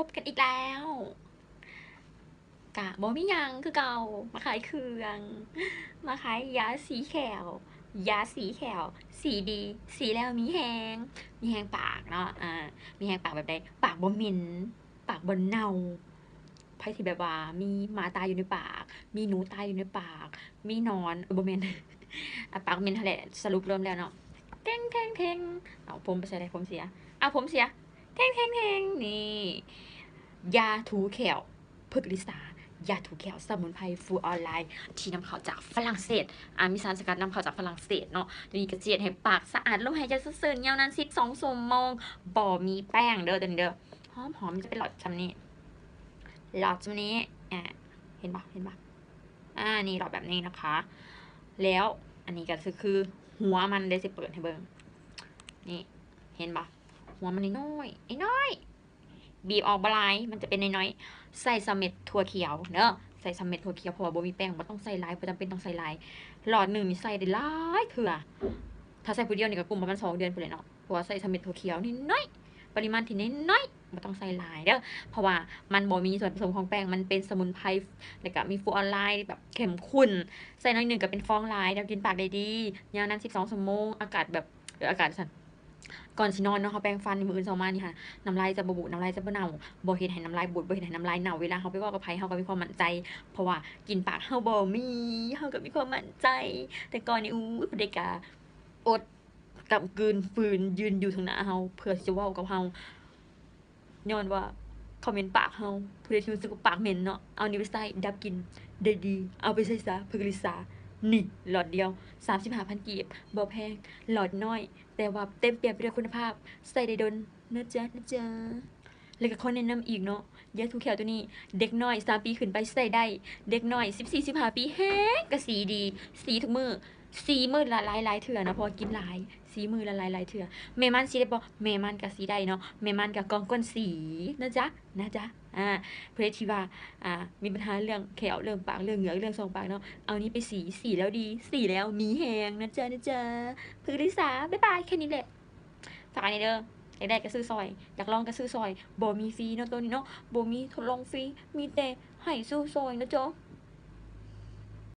บกันอีกแล้วกะบ่มีหยังคือเก่ามาขายเครื่องมาขายยาสีแขวยาสีแขวสีดีสีแล้วมีแหงปากเนาะมีแหงปากแบบใดปากบ่เหม็นปากบ่เน่าไผที่แบบว่ามีหมาตายอยู่ในปากมีหนูตายอยู่ในปากมีหนอนบ่แม่นปากเหม็นนั่นแหละสรุปรวมแล้วเนาะเท่งเอาผมไปใส่ได้ผมเสียผมเสียเท่งนี่ยาถูแขวพฤกษายาถูแขวสมุนไพรฟูออนไลน์ที่นำเข้าจากฝรั่งเศสมีสารสกัดนำเข้าจากฝรั่งเศสเนาะตัวนี้กระเจี๊ยดให้ปากสะอาดลมหายใจซื่นๆยาวนาน12ชั่วโมงบ่มีแป้งเด้อตัวนี้เด้อหอมจะเป็นหลอดจำนี้เห็นปะนี่หลอดแบบนี้นะคะแล้วอันนี้ก็คือหัวมันเดี๋ยวจะเปิดให้เบิ่งนี่เห็นปะหัวมันน้อยบีบออกบลายมันจะเป็นน้อยๆใส่สเม็ดถั่วเขียวเนอะใส่สเม็ดถั่วเขียวเพราะว่าบ่มีแป้งบ่ต้องใส่หลายบ่จำเป็นต้องใส่หลายหลอดหนึ่งนี่ใส่ได้หลายเถื่อถ้าใส่ผู้เดียวนี่ก็กลุ่มประมาณ2 เดือนพุ่นเลยเนาะเพราะว่าใส่สเม็ดถั่วเขียวนี่น้อยปริมาณที่น้อยบ่ต้องใส่หลายเด้อเพราะว่ามันบ่มีส่วนผสมของแป้งมันเป็นสมุนไพรแล้วก็มีฟลูออไรด์แบบเข้มข้นใส่น้อยหนึ่งก็เป็นฟองลายแล้วกินปากได้ดียาวนาน12ชั่วโมงอากาศแบบอากาศสั่นก่อนสินอนเนาะเขาแปรงฟันในมื้ออื่นเช้ามานี่ค่ะน้ำลายจะบ่บูดน้ำลายจะบ่เน่าบ่เฮ็ดให้น้ำลายบูดบ่เฮ็ดให้น้ำลายเน่าเวลาเฮาไปเว้ากับไผเฮาก็มีความมั่นใจเพราะว่ากินปากเฮาบ่มีเฮาก็มีความมั่นใจแต่ก่อนนี่บ่ได้กล้าอดกำกลืนฝืนยืนอยู่ทางหน้าเฮาเพื่อที่จะเว้ากับเฮาย้อนว่าเขาเหม็นปากเฮาผู้ใดที่รู้สึกว่าปากเหม็นเนาะเอานี่ไปใส่ดับกลิ่นได้ดีเอาไปใส่ซะเพื่อรักษานี่หลอดเดียว 35,000 กีบบ่แพงหลอดน้อยแต่ว่าเต็มเปี่ยมไปด้วยคุณภาพใส่ได้ดนนะจ๊ะแล้วก็ขอแนะนำอีกเนาะยาถูแขวตัวนี้เด็กน้อย3 ปีขึ้นไปใส่ได้เด็กน้อย14-15 ปีแฮงก็สีดีสีทุกมื้อสีมื้อละหลายๆเทื่อนะเพราะว่ากินหลายสีมื้อละหลายๆเทื่อแม่มันสิได้บ่แม่มันก็สิได้เนาะแม่มันก็กองก้นสีนะจ๊ะเพื่อที่ว่ามีปัญหาเรื่องแขวเรื่องปากเรื่องเหงือกเรื่องทรงปากเนาะเอานี้ไปสีแล้วดีสีแล้วมีแฮงนะจ๊ะเพื่อที่สาบ๊ายบายแค่นี้แหละฝากอันนี้เด้ออยากได้ก็ซื้อซอยอยากลองก็ซื้อซอยบ่มีฟรีเนาะตัวนี้เนาะบ่มีทดลองฟรีมีแต่ให้ซื้อซอยนะจ๊ะ